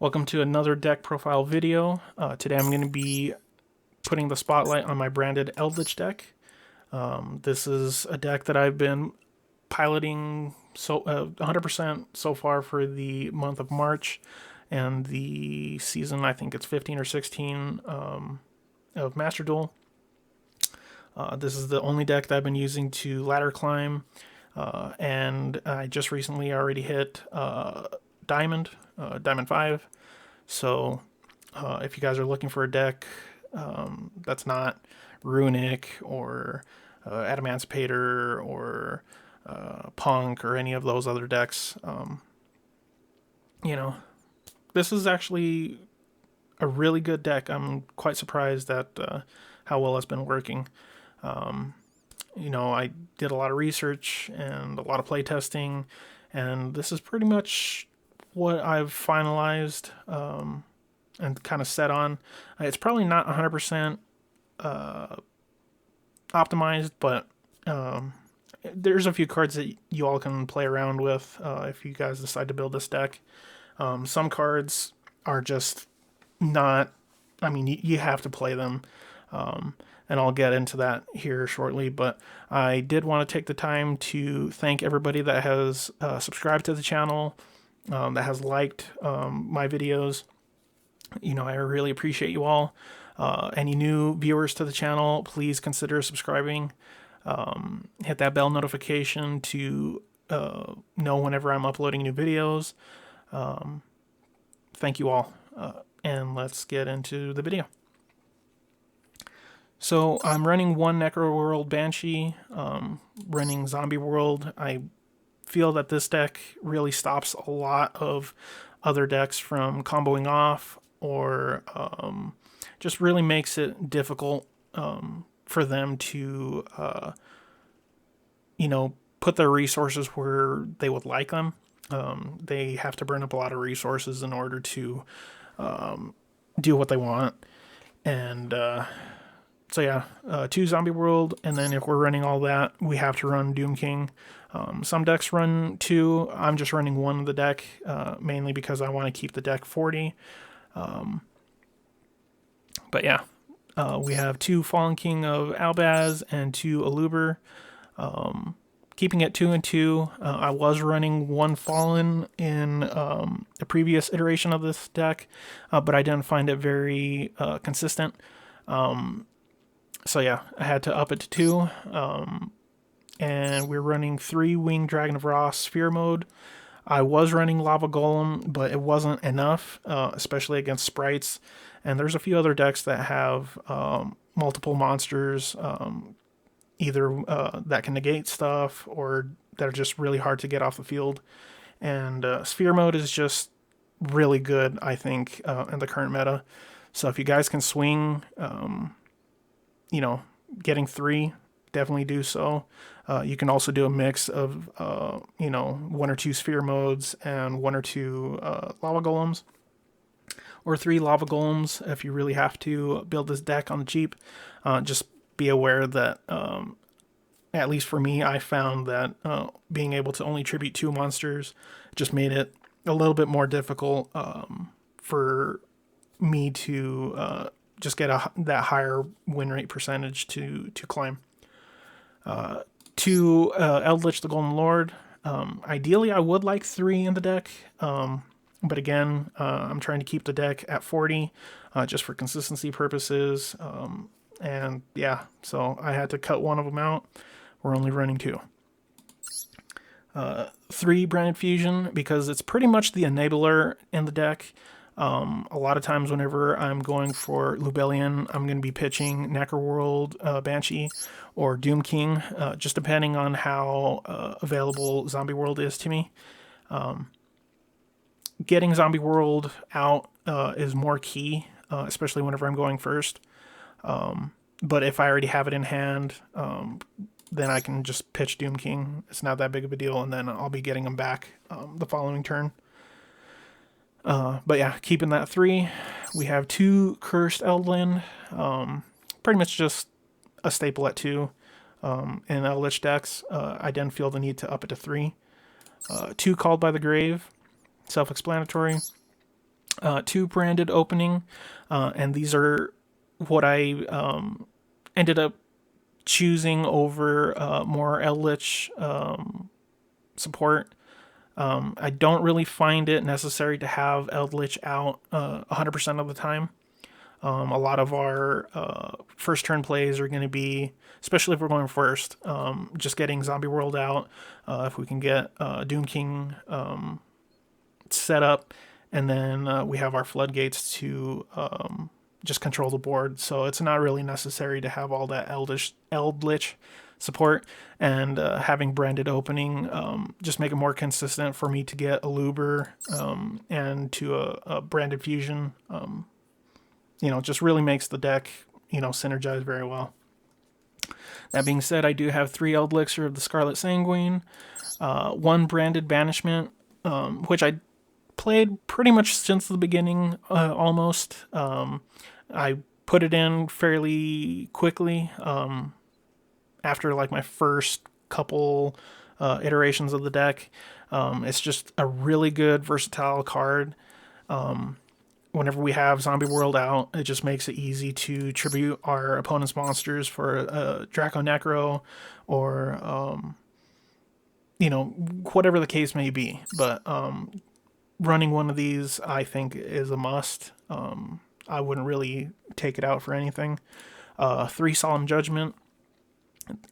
Welcome to another deck profile video. Today I'm going to be putting the spotlight on my branded Eldlich deck. This is a deck that I've been piloting 100% so far for the month of March, and the season, I think it's 15 or 16 of Master Duel. This is the only deck that I've been using to ladder climb, and I just recently already hit Diamond 5. So if you guys are looking for a deck that's not Runic or Adamantipator or Punk or any of those other decks, this is actually a really good deck. I'm quite surprised at how well it's been working. I did a lot of research and a lot of play testing, and this is pretty much what I've finalized and kind of set on. It's probably not 100% optimized, but there's a few cards that you all can play around with if you guys decide to build this deck. Some cards are just not, you have to play them, and I'll get into that here shortly, but I did want to take the time to thank everybody that has subscribed to the channel, that has liked my videos. I really appreciate you all. Any new viewers to the channel, please consider subscribing. Hit that bell notification to know whenever I'm uploading new videos. Thank you all. And let's get into the video. So I'm running one Necroworld Banshee, running Zombie World. I feel that this deck really stops a lot of other decks from comboing off, or just really makes it difficult for them to put their resources where they would like them. They have to burn up a lot of resources in order to do what they want. And so yeah, 2 Zombie World, and then if we're running all that, we have to run Doom King. Some decks run 2. I'm just running 1 of the deck, mainly because I want to keep the deck 40. But yeah, we have 2 Fallen King of Albaz and 2 Aluber. Keeping it 2 and 2. I was running 1 Fallen in a previous iteration of this deck, but I didn't find it very consistent. So yeah, I had to up it to 2. And we're running 3 Winged Dragon of Ra Sphere mode. I was running Lava Golem, but it wasn't enough, especially against sprites. And there's a few other decks that have multiple monsters, either that can negate stuff or that are just really hard to get off the field. And Sphere mode is just really good, I think, in the current meta. So if you guys can swing, getting 3, definitely do so. You can also do a mix of 1 or 2 Sphere modes and 1 or 2 Lava Golems, or 3 Lava Golems if you really have to build this deck on the cheap. Just be aware that, at least for me, I found that being able to only tribute 2 monsters just made it a little bit more difficult for me to just get that higher win rate percentage to climb. 2 Eldlich the Golden Lord. Ideally, I would like 3 in the deck, but again, I'm trying to keep the deck at 40 just for consistency purposes. And yeah, so I had to cut 1 of them out. We're only running 2. 3 Branded Fusion, because it's pretty much the enabler in the deck. A lot of times whenever I'm going for Lubellion, I'm going to be pitching Necroworld Banshee or Doom King, just depending on how available Zombie World is to me. Getting Zombie World out is more key, especially whenever I'm going first. But if I already have it in hand, then I can just pitch Doom King. It's not that big of a deal, and then I'll be getting him back the following turn. But yeah, keeping that 3. We have 2 Cursed Eldland. Pretty much just a staple at 2 in Eldlich decks. I didn't feel the need to up it to 3. 2 Called by the Grave. Self-explanatory. 2 branded opening, and these are what I ended up choosing over more Eldlich support. I don't really find it necessary to have Eldlich out 100% of the time. A lot of our first turn plays are going to be, especially if we're going first, just getting Zombie World out. If we can get Doom King set up, and then we have our floodgates to just control the board. So it's not really necessary to have all that Eldlich support, and having branded opening just make it more consistent for me to get a Luber and to a branded fusion. Just really makes the deck, synergize very well. That being said, I do have 3 Elixir of the Scarlet Sanguine, 1 branded banishment, which I played pretty much since the beginning, almost. I put it in fairly quickly after like my first couple iterations of the deck. It's just a really good versatile card. Whenever we have Zombie World out, it just makes it easy to tribute our opponent's monsters for Draco Necro or, whatever the case may be. But running one of these, I think, is a must. I wouldn't really take it out for anything. 3 Solemn Judgment,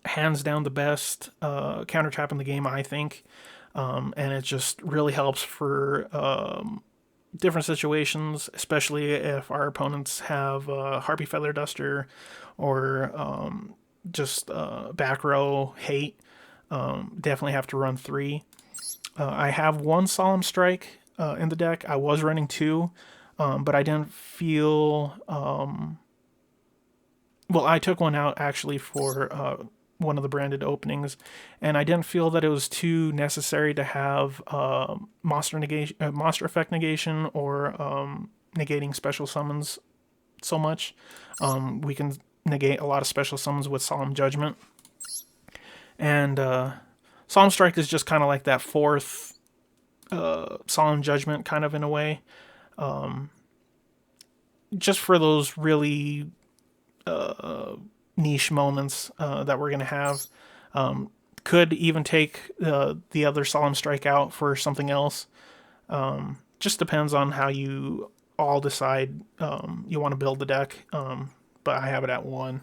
hands down the best counter tap in the game, I think. And it just really helps for different situations, especially if our opponents have Harpy Feather Duster or just back row hate. Definitely have to run 3. I have 1 Solemn Strike in the deck. I was running 2, but I didn't feel... I took one out actually for one of the branded openings, and I didn't feel that it was too necessary to have monster effect negation or negating special summons so much. We can negate a lot of special summons with Solemn Judgment, and Solemn Strike is just kind of like that 4th Solemn Judgment, kind of, in a way, just for those really niche moments that we're going to have. Could even take the other Solemn Strike out for something else. Just depends on how you all decide you want to build the deck. But I have it at 1.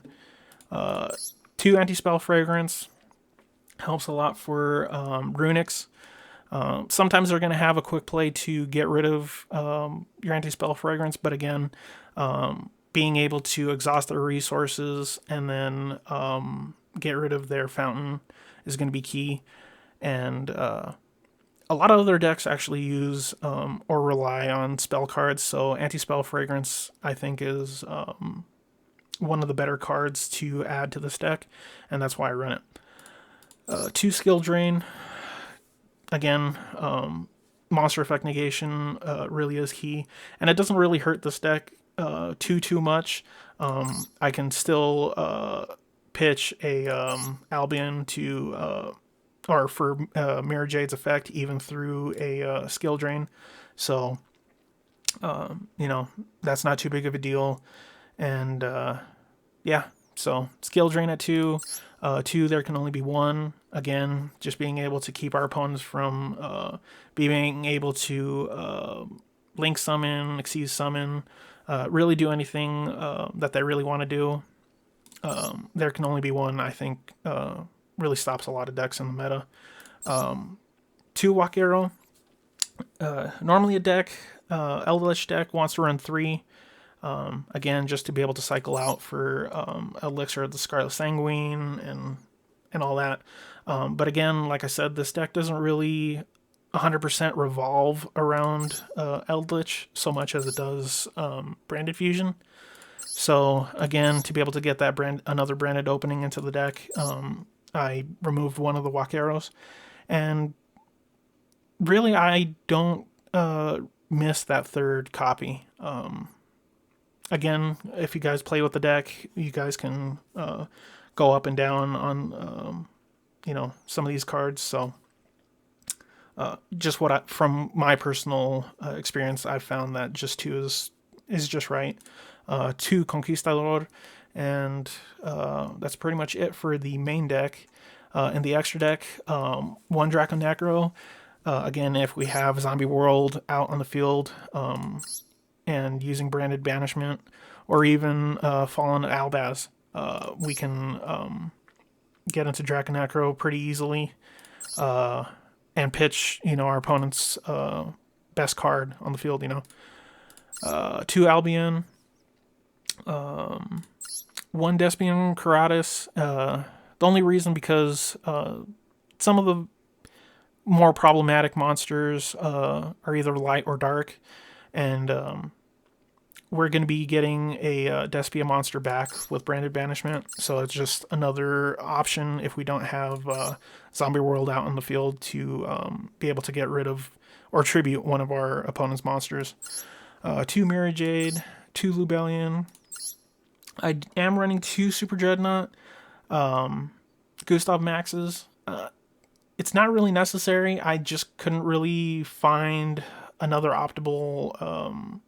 2 Anti-Spell Fragrance helps a lot for Runics. Sometimes they're going to have a quick play to get rid of your Anti-Spell Fragrance, but again, being able to exhaust their resources and then get rid of their fountain is going to be key. And a lot of other decks actually use or rely on spell cards, so Anti-Spell Fragrance, I think, is one of the better cards to add to this deck, and that's why I run it. 2 Skill Drain. Again, monster effect negation really is key, and it doesn't really hurt this deck too much. I can still pitch a Albion to or for Mirror Jade's effect even through a skill drain, so that's not too big of a deal. And yeah, so skill drain at 2. 2, there can only be 1. Again, just being able to keep our opponents from being able to link summon, exceed summon, really do anything that they really want to do. There can only be 1, I think, really stops a lot of decks in the meta. 2 Walk Arrow. Normally a deck, Eldlich deck, wants to run 3. Again, just to be able to cycle out for Elixir of the Scarlet Sanguine and all that. But again, like I said, this deck doesn't really 100% revolve around Eldlich so much as it does branded fusion. So again, to be able to get that another branded opening into the deck, I removed 1 of the Walk Arrows, and really I don't miss that 3rd copy. Again, if you guys play with the deck, you guys can go up and down on some of these cards. So just from my personal experience, I found that just 2 is just right. 2 Conquistador, and that's pretty much it for the main deck. In the extra deck, 1 Draco Necro. Again, if we have Zombie World out on the field and using Branded Banishment, or even Fallen Albaz, we can get into Draco Necro pretty easily and pitch, our opponent's best card on the field. 2 Albion, 1 Despian Karatis. The only reason because some of the more problematic monsters are either light or dark, and we're going to be getting a Despia monster back with Branded Banishment, so it's just another option if we don't have Zombie World out in the field to be able to get rid of or tribute one of our opponent's monsters. 2 Mirror Jade, 2 Lubellion. I am running 2 Super Dreadnought Gustav Maxes. It's not really necessary. I just couldn't really find another optimal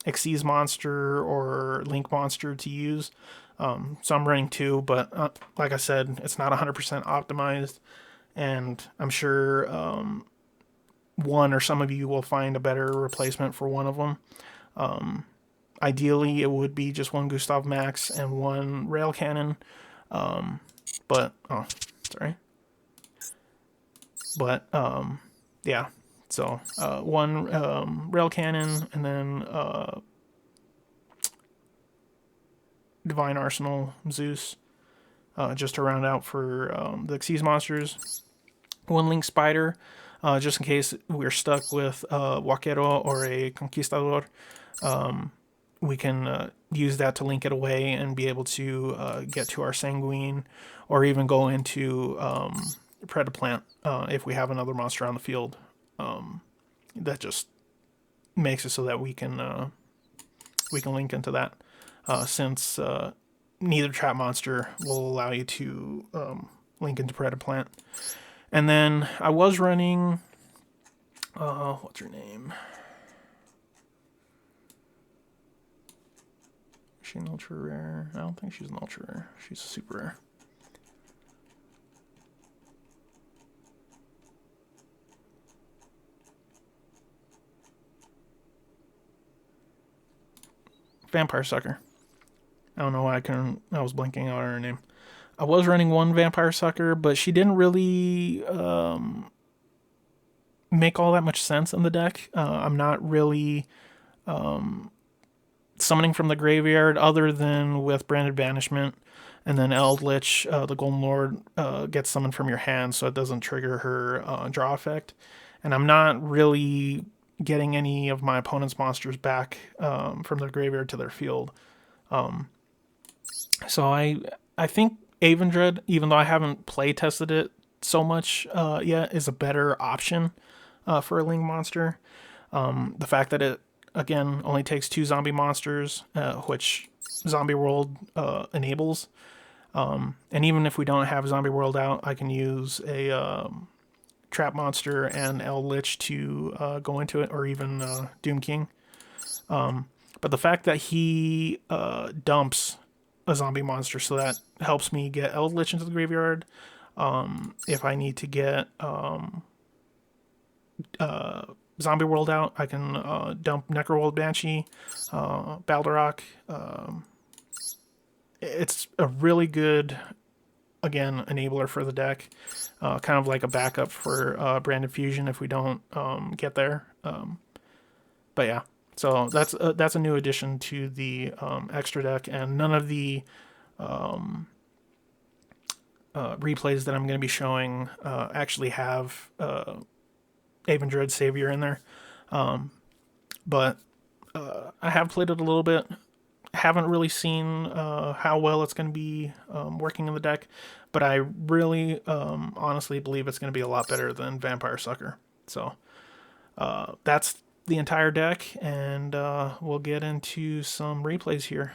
Xyz monster or Link monster to use. So I'm running 2, but like I said, it's not 100% optimized, and I'm sure one or some of you will find a better replacement for one of them. Ideally, it would be just 1 Gustav Max and 1 Rail Cannon, but yeah. So 1 Rail Cannon, and then Divine Arsenal Zeus, just to round out for the Xyz monsters. 1 Link Spider, just in case we're stuck with Vaquero or a Conquistador. We can use that to link it away and be able to get to our Sanguine, or even go into Predaplant if we have another monster on the field. That just makes it so that we can link into that, since neither trap monster will allow you to link into Predaplant. And then I was running, what's her name? Is she an ultra rare? I don't think she's an ultra rare. She's a super rare. Vampire Sucker. I don't know why I was blanking out on her name. I was running 1 Vampire Sucker, but she didn't really make all that much sense in the deck. I'm not really summoning from the graveyard other than with Branded Banishment, and then Eldlich, the Golden Lord, gets summoned from your hand, so it doesn't trigger her draw effect. And I'm not really getting any of my opponent's monsters back from their graveyard to their field. So I think Avendread, even though I haven't play tested it so much yet, is a better option for a Link monster. The fact that it, again, only takes 2 zombie monsters, which Zombie World enables. And even if we don't have Zombie World out, I can use a Trap Monster and Eldlich to go into it, or even Doom King. But the fact that he dumps a zombie monster, so that helps me get Eldlich into the graveyard. If I need to get Zombie World out, I can dump Necroworld Banshee, Baldarok. It's a really good, again, enabler for the deck. Kind of like a backup for Branded Fusion if we don't get there. But yeah, so that's a new addition to the extra deck, and none of the replays that I'm going to be showing actually have Avendread Savior in there. But I have played it a little bit. Haven't really seen how well it's going to be working in the deck, but I really honestly believe it's going to be a lot better than Vampire Sucker. So that's the entire deck, and we'll get into some replays here.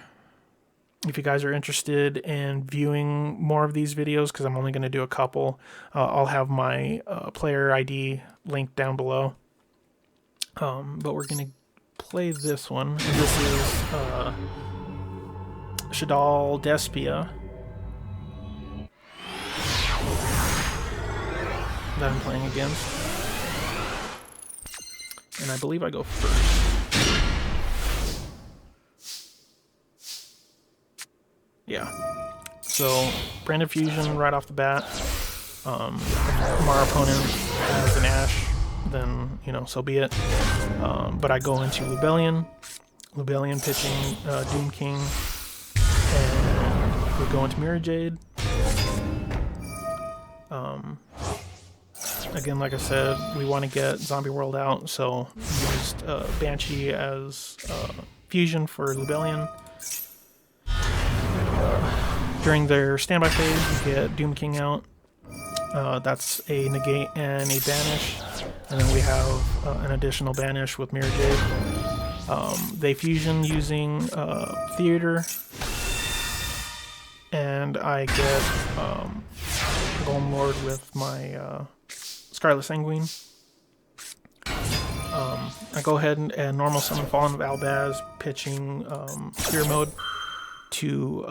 if you guys are interested in viewing more of these videos, because I'm only going to do a couple, I'll have my player ID linked down below. But we're going to play this one. And this is Shadal Despia that I'm playing against. And I believe I go first. Yeah. So, Branded Fusion right off the bat. If our opponent has an Ash, then, you know, so be it. But I go into Lubellion pitching Doom King, and we go into Mirror Jade. Again, like I said, we want to get Zombie World out, so we used Banshee as fusion for Lubellion. During their standby phase, we get Doom King out. That's a negate and a banish. And then we have an additional banish with Mirror Jade. They fusion using Theater. And I get Golem Lord with my Scarlet Sanguine. I go ahead and normal summon Fallen of Albaz, pitching Spear Mode to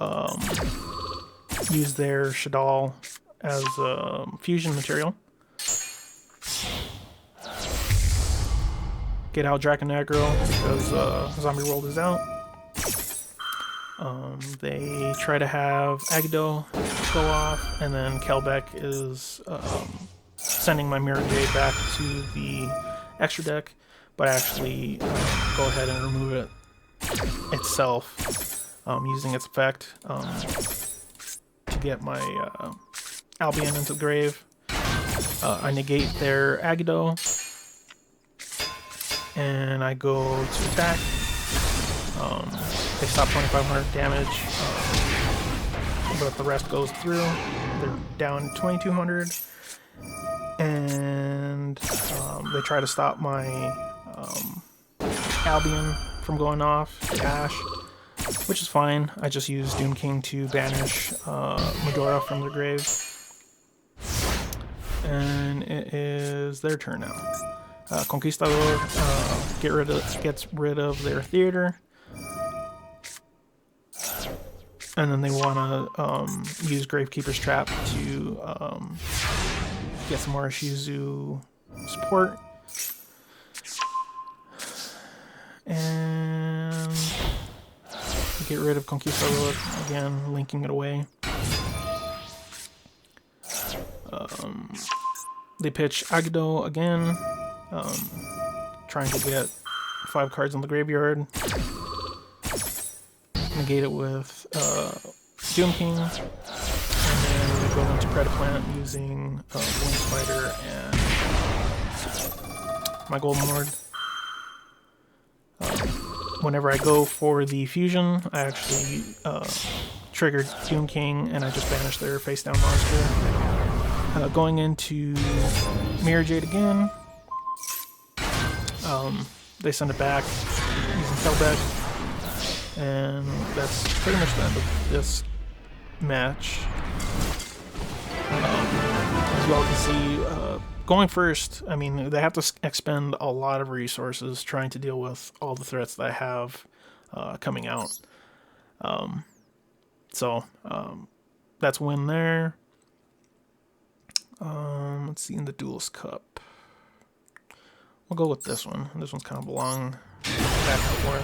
use their Shadal as fusion material. Get out Dragon Aggro because Zombie World is out. They try to have Agado go off, and then Kelbeck is sending my Mirror Jade back to the extra deck, but I actually go ahead and remove it itself using its effect to get my Albion into the grave. I negate their Agado, and I go to attack. They stop 2,500 damage, but the rest goes through. They're down 2,200, and they try to stop my Albion from going off, Ash, which is fine. I just use Doom King to banish Medora from their grave. And it is their turn now. Conquistador gets rid of their Theater. And then they want to use Gravekeeper's Trap to get some more Shizu support. And get rid of Conquistador again, linking it away. They pitch Agado again, trying to get 5 cards in the graveyard. Negate it with Doom King, and then we go into Predaplant using Wind Spider and my Golden Lord. Whenever I go for the fusion, I actually trigger Doom King and I just banish their face down monster. Going into Mirror Jade again, they send it back using Kelbeck. And that's pretty much the end of this match. As you all can see, going first, I mean, they have to expend a lot of resources trying to deal with all the threats that I have coming out. So that's win there. Let's see, in the Duelist Cup. We'll go with this one. This one's kind of long, back and forth.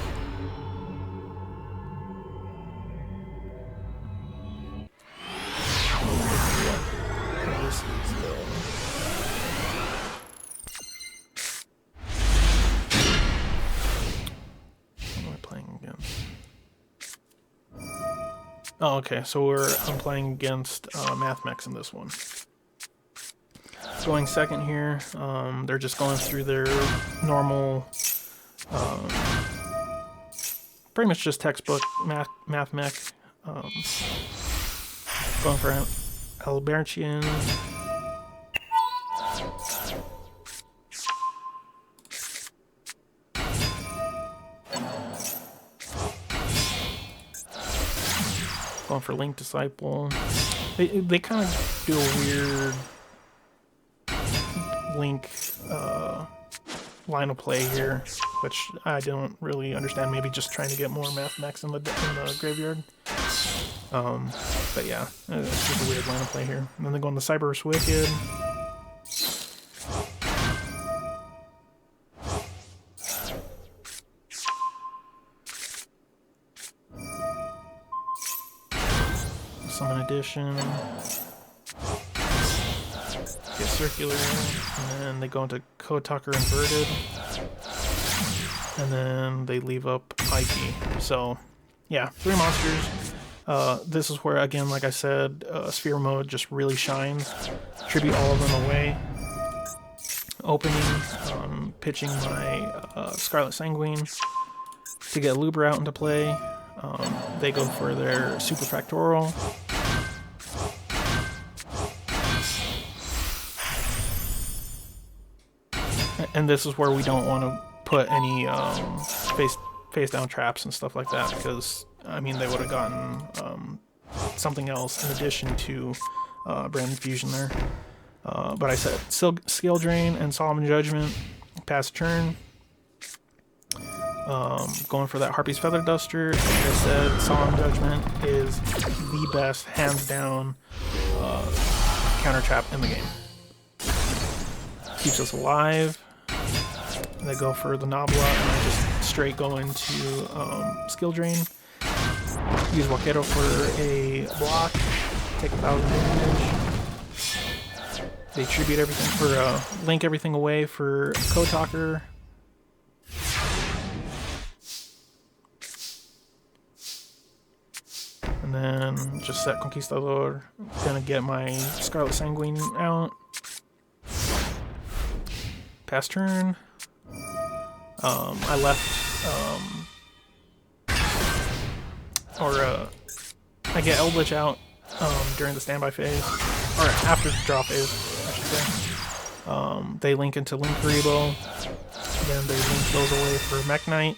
Oh, okay, so I'm playing against Mathmex in this one. Going second here, they're just going through their normal, pretty much just textbook Mathmech. Going for Albertian. Going for Link Disciple. They kind of do a weird Link line of play here, which I don't really understand. Maybe just trying to get more math mechs in the graveyard. But yeah, it's just a weird line of play here. And then they go on the Cyberus Wicked. Summon Edition. Get Circular. And then they go into Code Talker Inverted. And then they leave up IP. So, yeah, 3 monsters. This is where, again, like I said, Sphere Mode just really shines. Tribute all of them away. Opening, pitching my Scarlet Sanguine to get Luber out into play. They go for their Super Factorial. And this is where we don't want to put any face down traps and stuff like that, because I mean they would have gotten something else in addition to Brand Fusion there. But I said Skill Drain and Solemn Judgment, pass turn. Going for that Harpy's Feather Duster. Like I said, Solemn Judgment is the best, hands down, counter trap in the game. Keeps us alive. They go for the Nabla, and I just straight go into Skill Drain. Use Wakedo for a block. Take 1,000 damage. They tribute everything for link everything away for Code Talker. And then just set Conquistador. Gonna get my Scarlet Sanguine out. Pass turn. I left, I get Eldlich out during the standby phase, or after the draw phase, I should say. They link into Link Rebo, then they link those away for Mech Knight,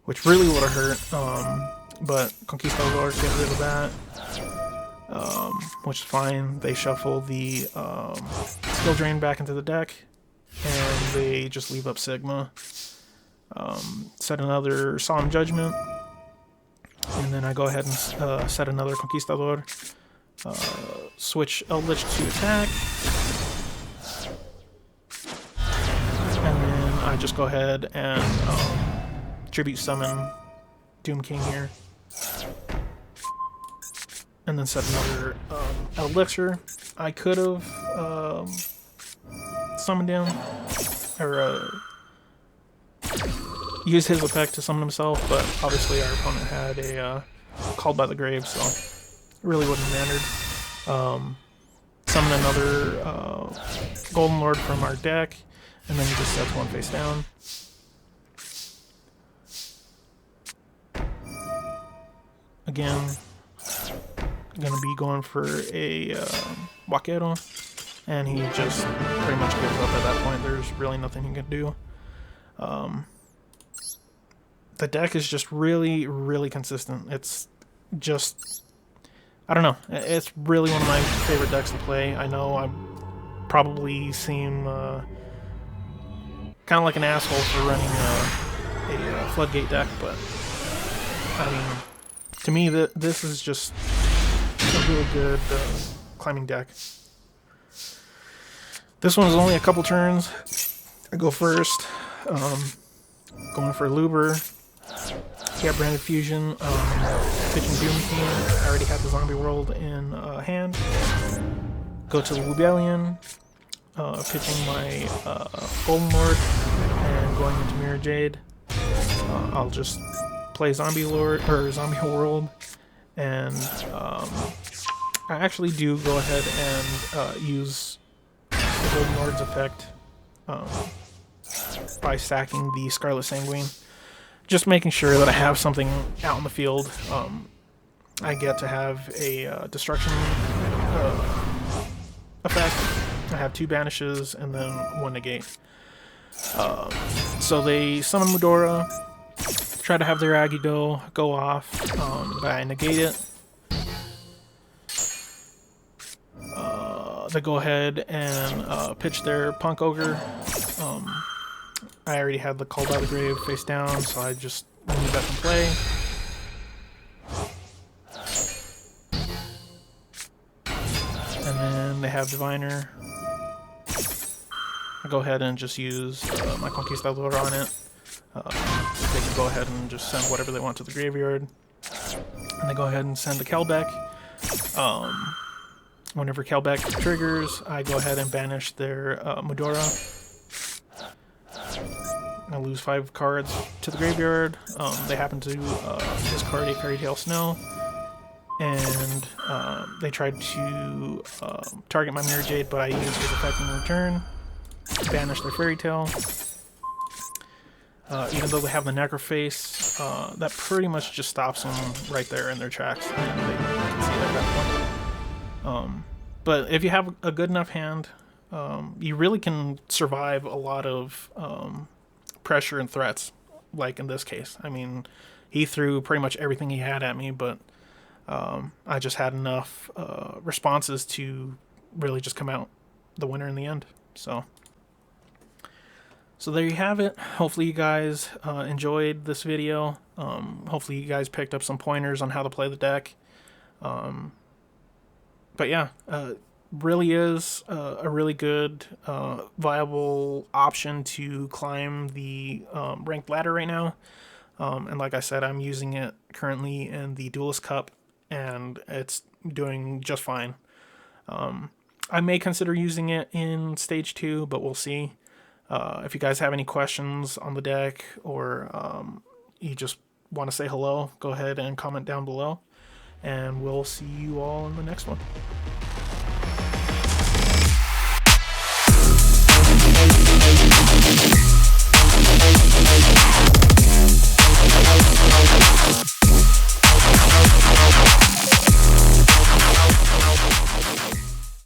which really would have hurt, but Conquistador get rid of that, which is fine. They shuffle the Skill Drain back into the deck, and they just leave up Sigma. Set another Solemn Judgment, and then I go ahead and set another Conquistador. Switch Eldlich to attack, and then I just go ahead and tribute summon Doom King here, and then set another Elixir. I could have summoned him, or use his effect to summon himself, but obviously our opponent had a Called by the Grave, so it really wouldn't have mattered. Summon another Golden Lord from our deck, and then he just sets one face down. Again, I'm gonna be going for a Wakedo, and he just pretty much gives up at that point. There's really nothing he can do. The deck is just really, really consistent. It's just, I don't know. It's really one of my favorite decks to play. I know I probably seem kind of like an asshole for running a Floodgate deck, but I mean, to me, this is just a really good climbing deck. This one is only a couple turns. I go first. Going for Luber. Get Branded Fusion. Pitching Doom King. I already had the Zombie World in hand. Go to Rebellion. Pitching my Golden Lord. And going into Mirror Jade. I'll just play Zombie Lord, or Zombie World. And I actually do go ahead and use the Golden Lord's effect by stacking the Scarlet Sanguine. Just making sure that I have something out in the field. I get to have a Destruction effect. I have 2 Banishes and then 1 Negate. So they summon Mudora, try to have their Agido go off, but I negate it. they go ahead and pitch their Punk Ogre. I already had the Called by the Grave face down, so I just remove that from play. And then they have Diviner. I go ahead and just use my Conquistador on it. They can go ahead and just send whatever they want to the graveyard. And they go ahead and send the Kelbeck. Whenever Kelbeck triggers, I go ahead and banish their Medora. I lose 5 cards to the graveyard. They happen to discard a Fairy Tale Snow. And they tried to target my Mirror Jade, but I used his effect in return. Banish their Fairy Tale. Even though they have the Necroface, that pretty much just stops them right there in their tracks, and they can see it at that point. But if you have a good enough hand, you really can survive a lot of pressure and threats, like in this case. I mean, he threw pretty much everything he had at me, but I just had enough responses to really just come out the winner in the end. So there you have it. Hopefully you guys enjoyed this video. Hopefully you guys picked up some pointers on how to play the deck. But yeah, really is a really good, viable option to climb the ranked ladder right now. And like I said, I'm using it currently in the Duelist Cup, and it's doing just fine. I may consider using it in Stage 2, but we'll see. If you guys have any questions on the deck, or you just want to say hello, go ahead and comment down below, and we'll see you all in the next one.